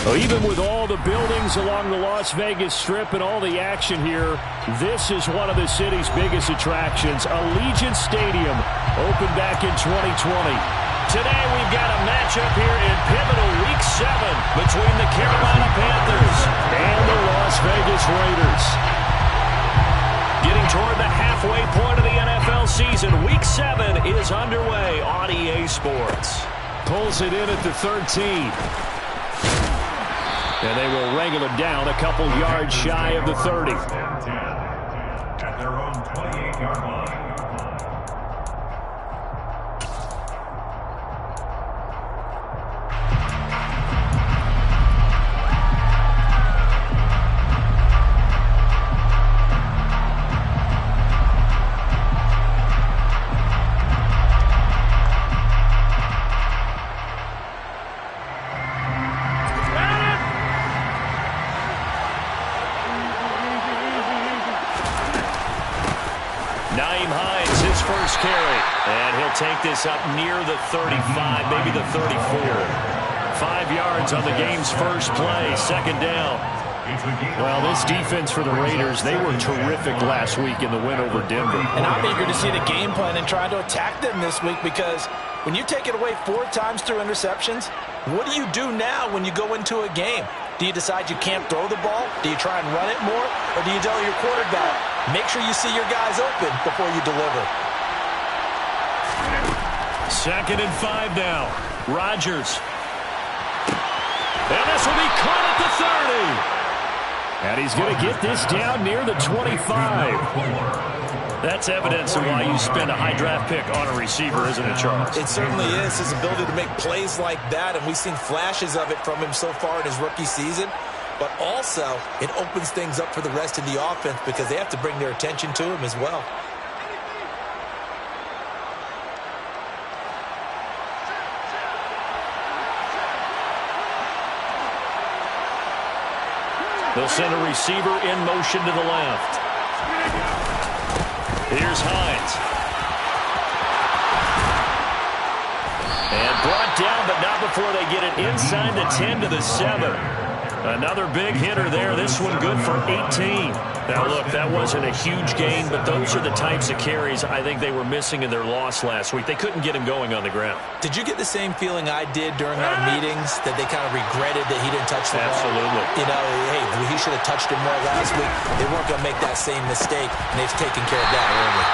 Well, even with all the buildings along the Las Vegas Strip and all the action here, this is one of the city's biggest attractions. Allegiant Stadium opened back in 2020. Today we've got a matchup here in pivotal Week 7 between the Carolina Panthers and the Las Vegas Raiders. Getting toward the halfway point of the NFL season, Week 7 is underway on EA Sports. Pulls it in at the 13. And they will wrangle it down a couple yards shy of the 30. At their own 28-yard line. Take this up near the 35, maybe the 34. 5 yards on the game's first play, second down. Well, this defense for the Raiders, they were terrific last week in the win over Denver. And I'm eager to see the game plan and try to attack them this week, because when you take it away 4 times through interceptions, what do you do now when you go into a game? Do you decide you can't throw the ball? Do you try and run it more? Or do you tell your quarterback, make sure you see your guys open before you deliver? 2nd and 5 now. Rodgers. And this will be caught at the 30. And he's going to get this down near the 25. That's evidence of why you spend a high draft pick on a receiver, isn't it, Charles? It certainly is. His ability to make plays like that, and we've seen flashes of it from him so far in his rookie season. But also, it opens things up for the rest of the offense because they have to bring their attention to him as well. They'll send a receiver in motion to the left. Here's Hines. And brought down, but not before they get it inside the 10 to the 7. Another big hitter there. This one good for 18. Now, look, that wasn't a huge gain, but those are the types of carries I think they were missing in their loss last week. They couldn't get him going on the ground. Did you get the same feeling I did during our meetings, that they kind of regretted that he didn't touch the ball? Absolutely. You know, hey, he should have touched it more last week. They weren't going to make that same mistake, and they've taken care of that early.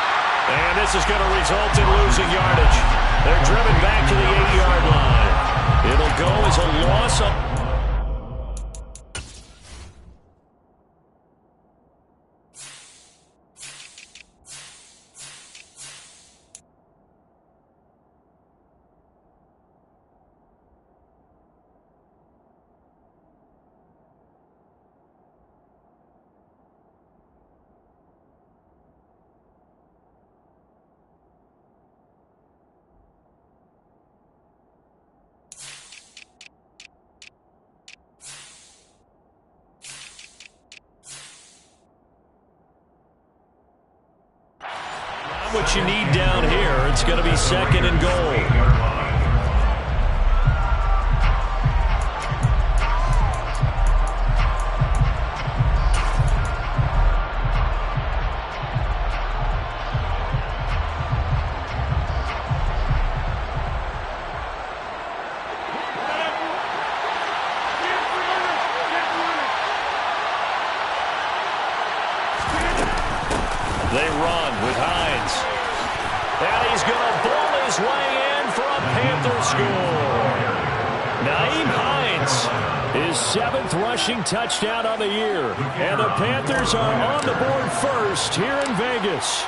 And this is going to result in losing yardage. They're driven back to the 8-yard line. It'll go as a loss of... what you need down here. It's going to be 2nd and goal. They run with Hines. And he's going to bowl his way in for a Panther score. Nyheim Hines, his 7th rushing touchdown on the year. And the Panthers are on the board first here in Vegas.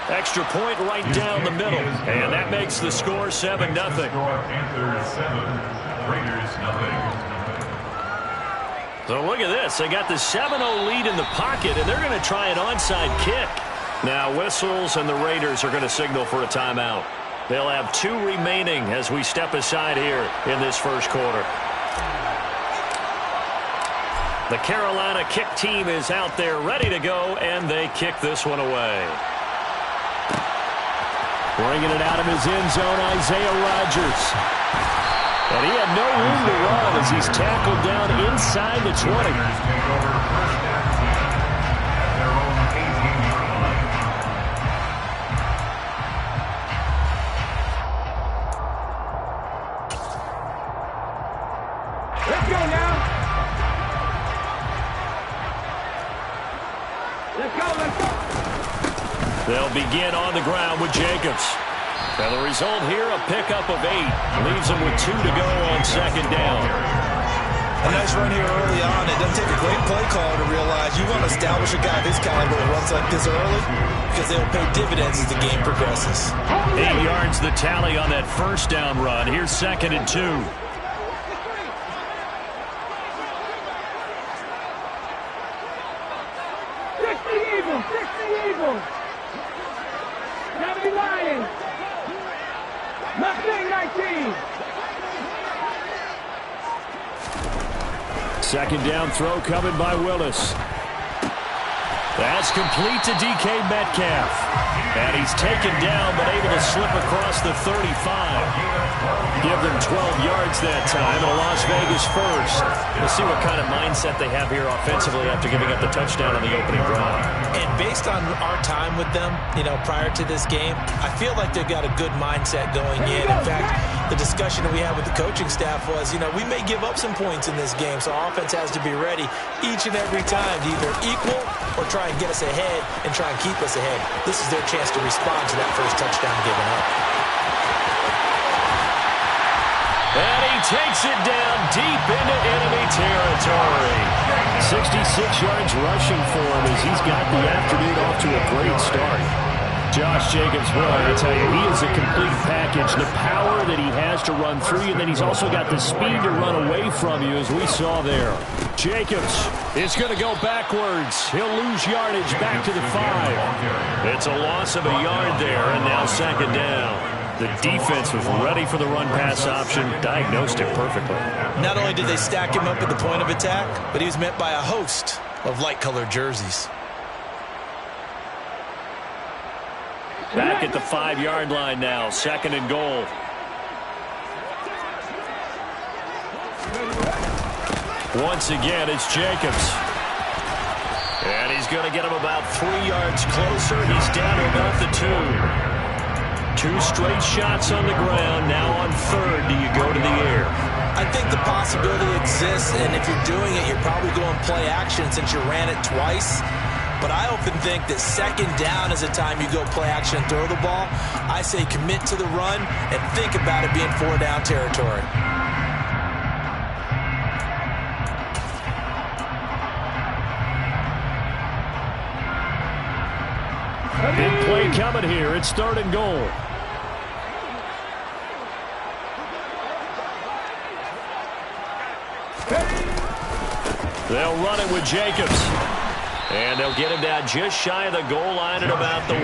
Extra point right down the middle. And that makes the score 7-0. Panthers 7, Raiders 0. So look at this. They got the 7-0 lead in the pocket, and they're going to try an onside kick. Now whistles, and the Raiders are going to signal for a timeout. They'll have 2 remaining as we step aside here in this first quarter. The Carolina kick team is out there ready to go, and they kick this one away. Bringing it out of his end zone, Isaiah Rodgers. And he had no room to run as he's tackled down inside the 20. Let's go now. Let's go, let's go. They'll begin on the ground with Jacobs. And the result here, a pickup of 8. Leaves them with 2 to go on second down. A nice run here early on. It doesn't take a great play caller to realize you want to establish a guy this caliber who runs like this early because they'll pay dividends as the game progresses. 8 yards the tally on that first down run. Here's 2nd and 2. Second down throw coming by Willis. That's complete to DK Metcalf. And he's taken down but able to slip across the 35. Give them 12 yards that time and a Las Vegas first. We'll see what kind of mindset they have here offensively after giving up the touchdown on the opening drive. And based on our time with them, prior to this game, I feel like they've got a good mindset going in. In fact, the discussion that we had with the coaching staff was, we may give up some points in this game, so our offense has to be ready each and every time to either equal or try and get us ahead and try and keep us ahead. This is their chance to respond to that first touchdown given up. And he takes it down deep into enemy territory. 66 yards rushing for him as he's got the afternoon off to a great start. Josh Jacobs, boy, I tell you, he is a complete package. The power that he has to run through you, and then he's also got the speed to run away from you, as we saw there. Jacobs is going to go backwards. He'll lose yardage back to the 5. It's a loss of a yard there, and now second down. The defense was ready for the run-pass option, diagnosed it perfectly. Not only did they stack him up at the point of attack, but he was met by a host of light-colored jerseys. Back at the 5-yard line now, 2nd and goal. Once again, it's Jacobs. And he's going to get him about 3 yards closer. He's down to about the 2. 2 straight shots on the ground. Now on 3rd, do you go to the air? I think the possibility exists, and if you're doing it, you're probably going play action since you ran it twice. But I often think that second down is a time you go play action and throw the ball. I say commit to the run and think about it being 4-down territory. Big play coming here. It's 3rd and goal. They'll run it with Jacobs. And they'll get him down just shy of the goal line at about the 1.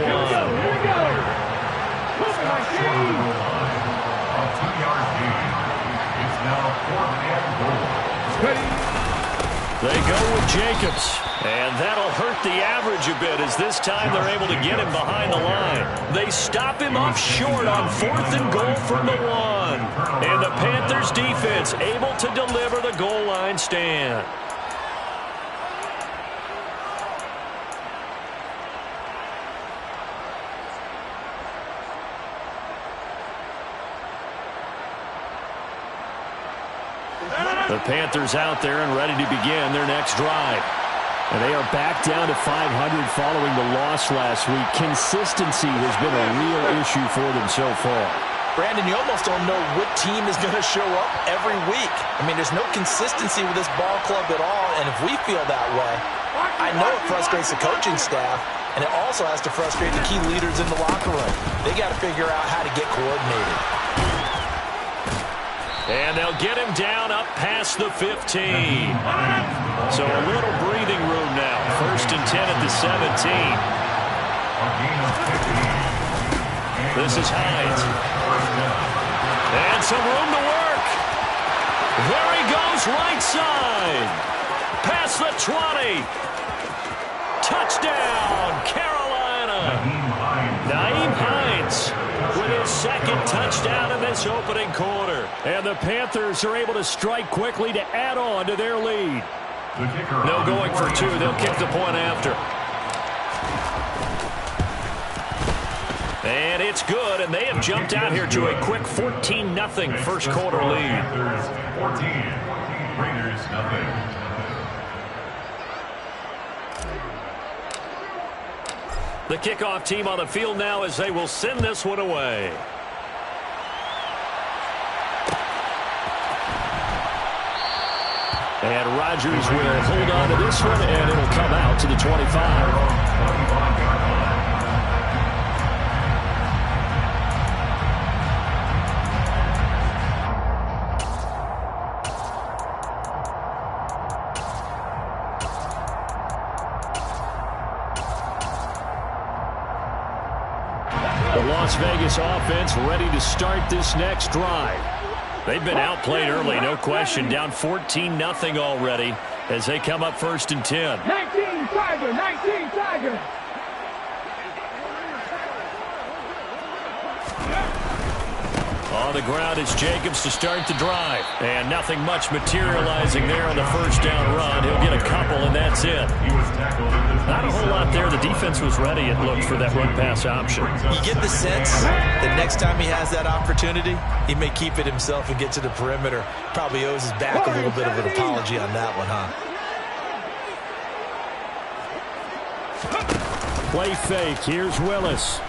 They go with Jacobs. And that'll hurt the average a bit as this time they're able to get him behind the line. They stop him up short on 4th and goal from the 1. And the Panthers defense able to deliver the goal line stand. The Panthers out there and ready to begin their next drive. And they are back down to 500 following the loss last week. Consistency has been a real issue for them so far. Brandon, you almost don't know what team is going to show up every week. I mean, there's no consistency with this ball club at all, and if we feel that way, I know it frustrates the coaching staff, and it also has to frustrate the key leaders in the locker room. They got to figure out how to get coordinated. And they'll get him down up past the 15. So a little breathing room now. 1st and 10 at the 17. This is Hines. And some room to work. There he goes right side. Past the Touchdown, Carolina. Nyheim Hines with his second touchdown in this opening quarter. And the Panthers are able to strike quickly to add on to their lead. No going for two. They'll kick the point after. And it's good, and they have jumped out here to a quick 14-0 first quarter lead. 14, Raiders nothing. The kickoff team on the field now as they will send this one away. And Rodgers will hold on to this one, and it'll come out to the 25. The Las Vegas offense ready to start this next drive. They've been outplayed early, no question. Down 14-0 already as they come up 1st and 10. 19 Tiger, 19 Tiger. On the ground is Jacobs to start the drive. And nothing much materializing there on the first down run. He'll get a couple, and that's it. Not a whole lot there. The defense was ready, it looked, for that run-pass option. You get the sense that next time he has that opportunity, he may keep it himself and get to the perimeter. Probably owes his back a little bit of an apology on that one, huh? Play fake. Here's Willis.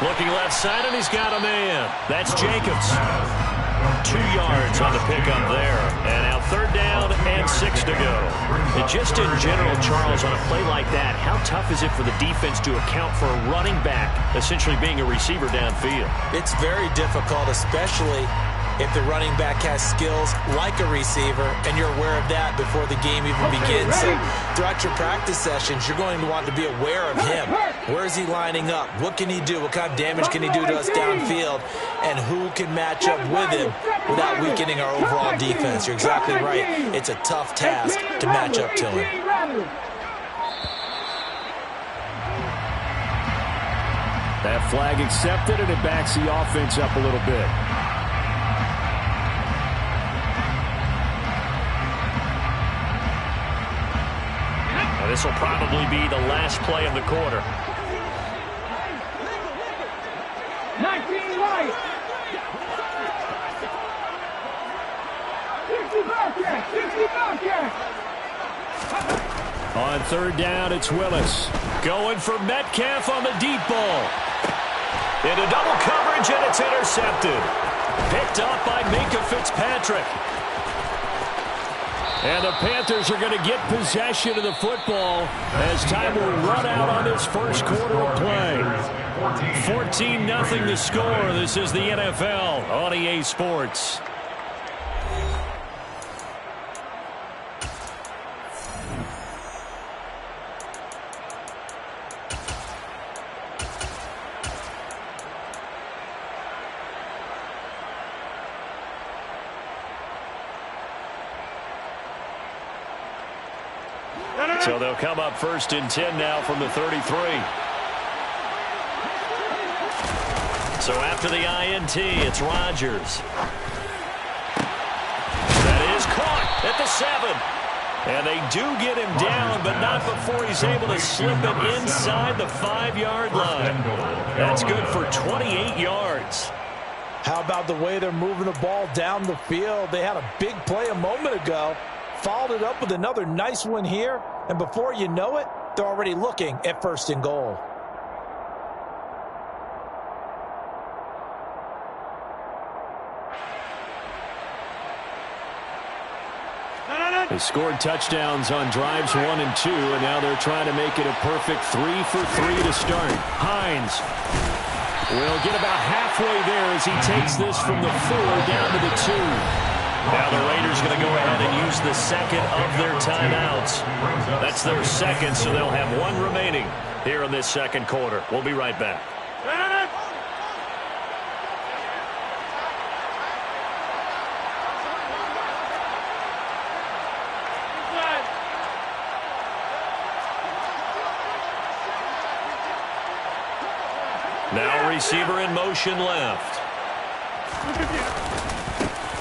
Looking left side, and he's got a man. That's Jacobs. 2 yards on the pickup there. And now 3rd down and 6 to go. And just in general, Charles, on a play like that, how tough is it for the defense to account for a running back essentially being a receiver downfield? It's very difficult, especially if the running back has skills like a receiver, and you're aware of that before the game even begins. So throughout your practice sessions, you're going to want to be aware of him. Where is he lining up? What can he do? What kind of damage can he do to us downfield? And who can match up with him without weakening our overall defense? You're exactly right. It's a tough task to match up to him. That flag accepted, and it backs the offense up a little bit. This will probably be the last play of the quarter. 19 right. 60 Bobcat, 60 Bobcat. On 3rd down, it's Willis. Going for Metcalf on the deep ball. Into double coverage, and it's intercepted. Picked up by Minkah Fitzpatrick. And the Panthers are going to get possession of the football as time will run out on this first quarter of play. 14-0 the score. This is the NFL on EA Sports. So they'll come up 1st and 10 now from the 33. So after the INT, it's Rodgers. That is caught at the 7. And they do get him down, but not before he's able to slip it inside the 5-yard line. That's good for 28 yards. How about the way they're moving the ball down the field? They had a big play a moment ago. Followed it up with another nice one here. And before you know it, they're already looking at 1st and goal. They scored touchdowns on drives 1 and 2, and now they're trying to make it a perfect 3 for 3 to start. Hines will get about halfway there as he takes this from the 4 down to the 2. Now the Raiders going to go ahead and use the second of their timeouts. That's their second, so they'll have 1 remaining here in this second quarter. We'll be right back. Now receiver in motion left.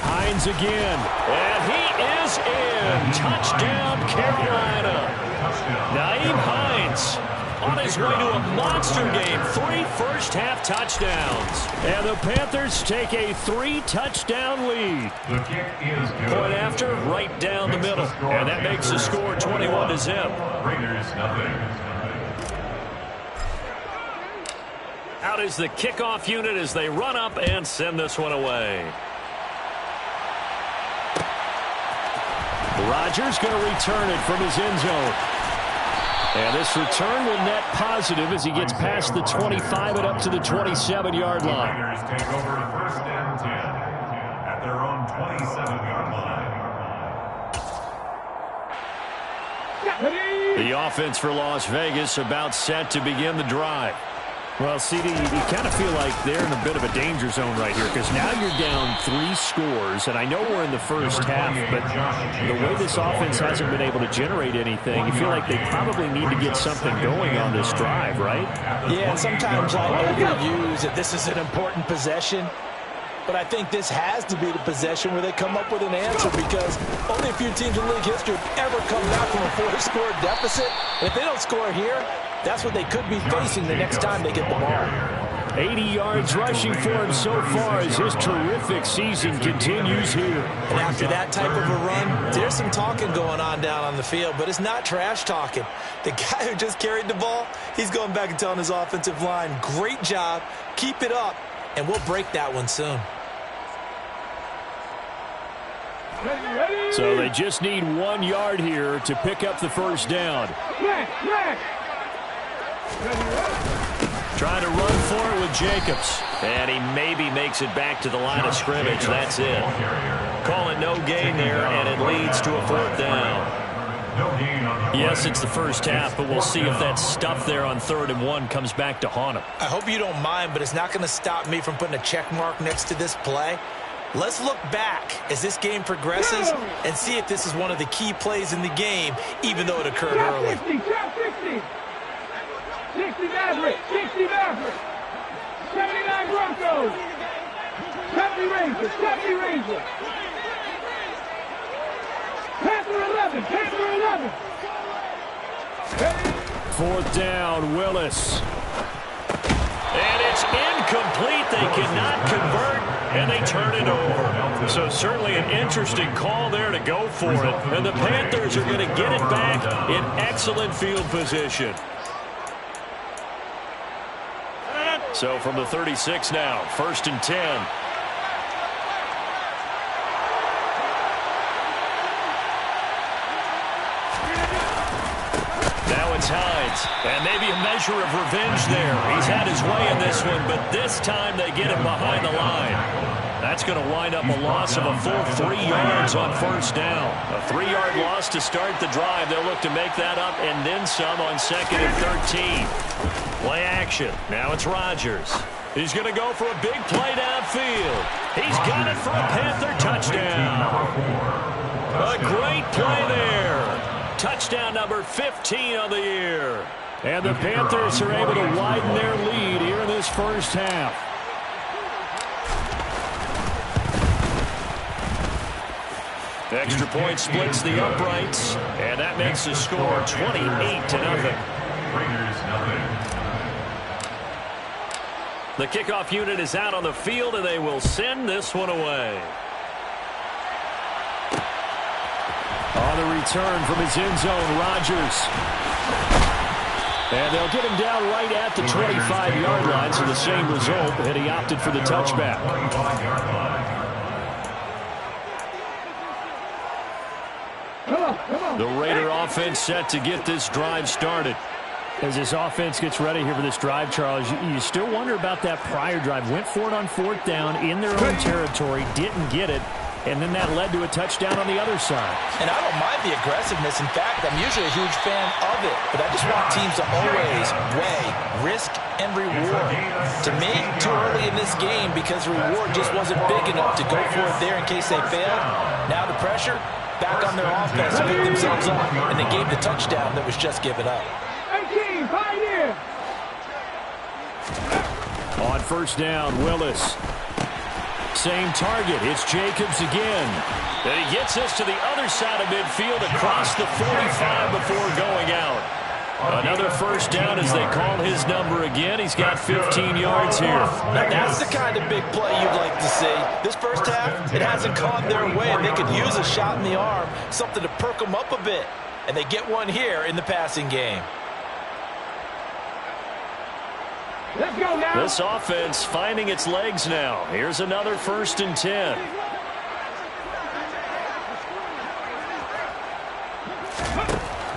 Hines again. And he is in. Touchdown, Carolina. Nyheim Hines on his way to a monster game. 3 first-half touchdowns. And the Panthers take a 3-touchdown lead. The kick is good. Point after, right down the middle. And that makes the score 21-0. Raiders nothing. Out is the kickoff unit as they run up and send this one away. Rodgers going to return it from his end zone. And this return will net positive as he gets past the 25 and up to the 27-yard line. The Raiders take over 1st and 10 at their own 27-yard line. The offense for Las Vegas about set to begin the drive. Well, CD, you kind of feel like they're in a bit of a danger zone right here because now you're down 3 scores, and I know we're in the first half, but the way this offense hasn't been able to generate anything, you feel like they probably need to get something going on this drive, right? Yeah, and sometimes I overuse that this is an important possession, but I think this has to be the possession where they come up with an answer because only a few teams in league history have ever come back from a 4-score deficit. And if they don't score here, that's what they could be facing the next time they get the ball. 80 yards rushing for him so far as his terrific season continues here. And after that type of a run, there's some talking going on down on the field, but it's not trash talking. The guy who just carried the ball, he's going back and telling his offensive line, great job, keep it up, and we'll break that one soon. So they just need 1 yard here to pick up the first down. Trying to run for it with Jacobs. And he maybe makes it back to the line of scrimmage. That's it. Call it no gain there, and it leads to a 4th down. Yes, it's the first half, but we'll see if that stuff there on 3rd and 1 comes back to haunt him. I hope you don't mind, but it's not going to stop me from putting a check mark next to this play. Let's look back as this game progresses and see if this is one of the key plays in the game, even though it occurred early. 60 Maverick, 60 Maverick, 79 Broncos, 70 Rangers, 70 Rangers, Panther 11, Panther 11. 4th down, Willis. And it's incomplete. They cannot convert, and they turn it over. So certainly an interesting call there to go for it. And the Panthers are going to get it back in excellent field position. So from the 36 now, 1st and 10. Now it's Hines, and maybe a measure of revenge there. He's had his way in this one, but this time they get him behind the line. That's going to wind up a loss of a full 3 yards on 1st down. A 3-yard loss to start the drive. They'll look to make that up and then some on 2nd and 13. Play action. Now it's Rodgers. He's going to go for a big play downfield. He's got it for a Panther touchdown. A great play there. Touchdown number 15 on the year. And the Panthers are able to widen their lead here in this first half. Extra point splits the uprights, and that makes the score 28-0. The kickoff unit is out on the field, and they will send this one away. On the return from his end zone, Rodgers. And they'll get him down right at the 25-yard line, so the same result, and he opted for the touchback. The Raider offense set to get this drive started. As this offense gets ready here for this drive, Charles, you still wonder about that prior drive. Went for it on 4th down in their own territory, didn't get it, and then that led to a touchdown on the other side. And I don't mind the aggressiveness. In fact, I'm usually a huge fan of it, but I just want teams to always weigh risk and reward. To me, too early in this game because the reward just wasn't big enough to go for it there in case they failed. Now the pressure back on their offense to pick themselves up, and they gave the touchdown that was just given up. 18, Pioneer. first down. Willis. Same target. It's Jacobs again. And he gets us to the other side of midfield across the 45 before going out. Another first down as they call his number again. He's got 15 yards here. Now that's the kind of big play you'd like to see. This first half, it hasn't gone their way, and they could use a shot in the arm, something to perk them up a bit. And they get one here in the passing game. Let's go now. This offense finding its legs now. Here's another 1st and 10.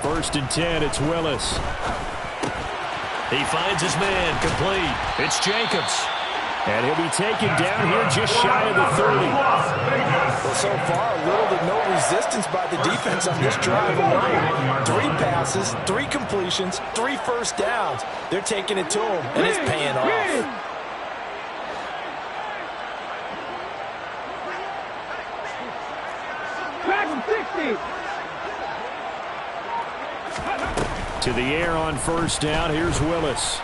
First and 10, it's Willis. He finds his man, complete. It's Jacobs. And he'll be taken down here just shy of the 30. Well, so far, little to no resistance by the defense on this drive alone. 3 passes, 3 completions, 3 first downs. They're taking it to him, and it's paying off. Back him 60. To the air on first down. Here's Willis.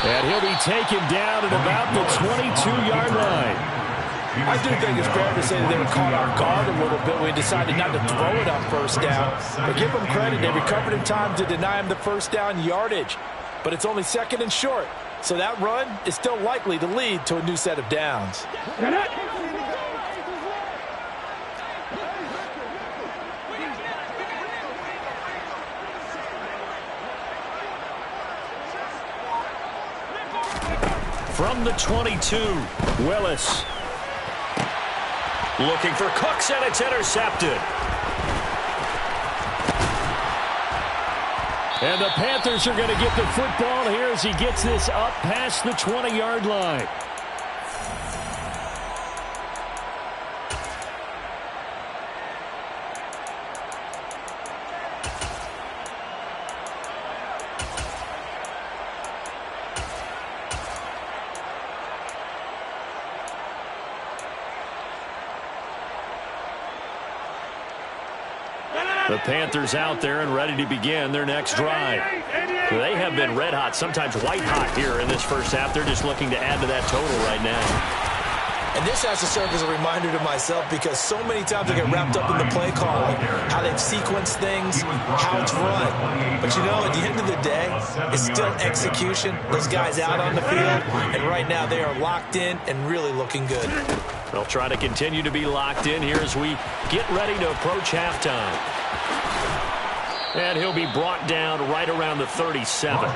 And he'll be taken down at about the 22-yard line. I do think it's fair to say that they were caught off guard a little bit when they decided not to throw it on first down. But give them credit. They recovered in time to deny him the first down yardage. But it's only 2nd and short. So that run is still likely to lead to a new set of downs. From the 22, Willis. Looking for Cooks, and it's intercepted. And the Panthers are going to get the football here as he gets this up past the 20-yard line. The Panthers out there and ready to begin their next drive. They have been red hot, sometimes white hot here in this first half. They're just looking to add to that total right now. And this has to serve as a reminder to myself because so many times I get wrapped up in the play calling, how they've sequenced things, how it's run. But, you know, at the end of the day, it's still execution. Those guys out on the field, and right now they are locked in and really looking good. They'll try to continue to be locked in here as we get ready to approach halftime. And he'll be brought down right around the 37.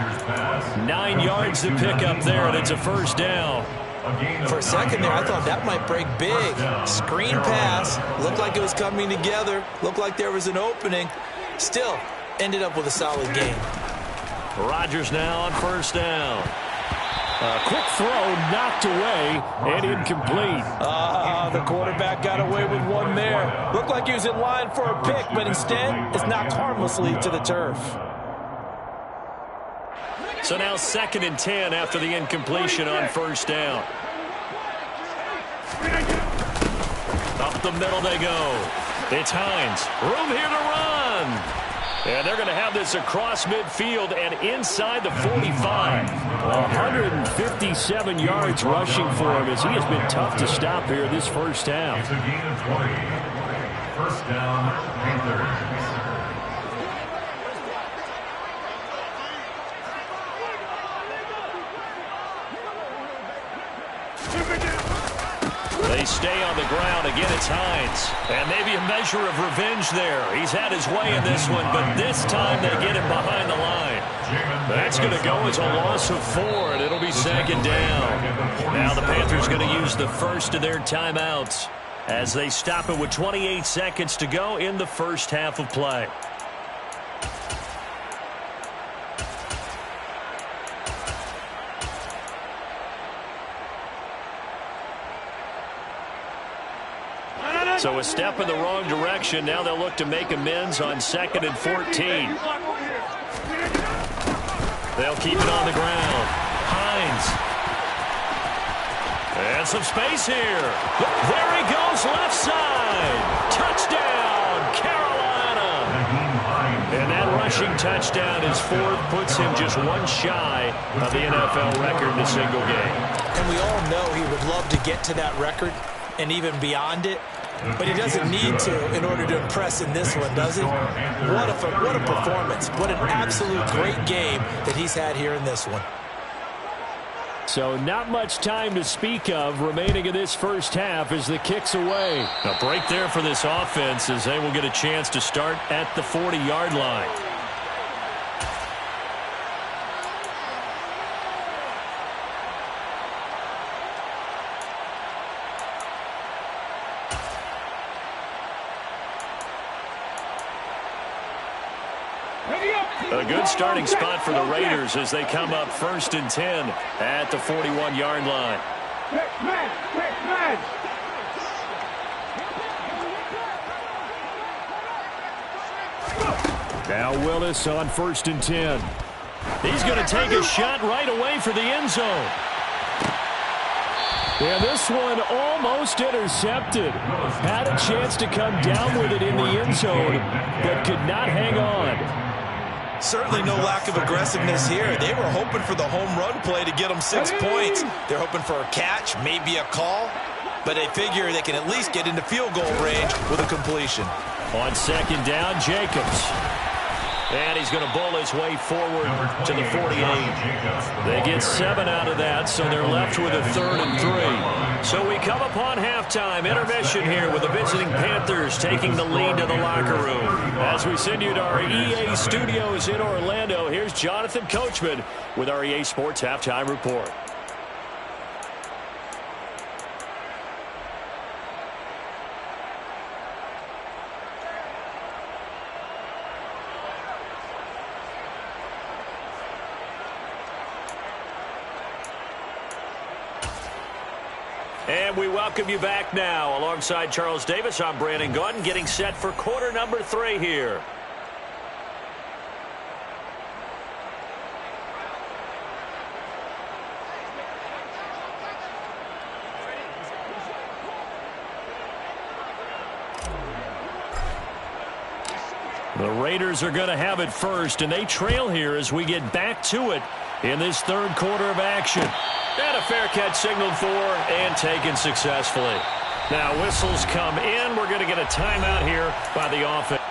9 yards to pick up there, and it's a first down. For a second there, I thought that might break big. Screen pass. Looked like it was coming together. Looked like there was an opening. Still, ended up with a solid gain. Rodgers now on first down. A quick throw knocked away and incomplete. The quarterback got away with one there. Looked like he was in line for a pick, but instead it's knocked harmlessly to the turf. So now 2nd and 10 after the incompletion on first down. Up the middle they go. It's Hines. Room here to run. And they're going to have this across midfield and inside the 45. 157 yards rushing for him as he has been tough to stop here this first half. It's a gain of 20. First down, Panthers. They stay on the ground. Again, it's Hines. And maybe a measure of revenge there. He's had his way in this one, but this time they get him behind the line. That's going to go as a loss of 4, and it'll be 2nd down. Now the Panthers going to use the first of their timeouts as they stop it with 28 seconds to go in the first half of play. So a step in the wrong direction. Now they'll look to make amends on 2nd and 14. They'll keep it on the ground. Hines. And some space here. There he goes, left side. Touchdown, Carolina. And that rushing touchdown. His fourth puts him just one shy of the NFL record in a single game. And we all know he would love to get to that record and even beyond it. But he doesn't need to in order to impress in this one, does he? What a performance. What an absolute great game that he's had here in this one. So not much time to speak of remaining in this first half as the kick's away. A break there for this offense as they will get a chance to start at the 40-yard line. A good starting spot for the Raiders as they come up 1st and 10 at the 41-yard line. Now Willis on 1st and 10. He's going to take a shot right away for the end zone. And this one almost intercepted. Had a chance to come down with it in the end zone, but could not hang on. Certainly no lack of aggressiveness here. They were hoping for the home run play to get them 6 points. They're hoping for a catch, maybe a call, but they figure they can at least get into field goal range with a completion. On 2nd down, Jacobs. And he's going to bowl his way forward to the 48. They get 7 out of that, so they're left with a 3rd and 3. So we come upon halftime intermission here with the visiting Panthers taking the lead to the locker room. As we send you to our EA studios in Orlando, here's Jonathan Coachman with our EA Sports Halftime Report. And we welcome you back now. Alongside Charles Davis, I'm Brandon Gaudin, getting set for quarter number 3 here. The Raiders are going to have it first, and they trail here as we get back to it in this 3rd quarter of action. And a fair catch signaled for and taken successfully. Now whistles come in. We're going to get a timeout here by the offense.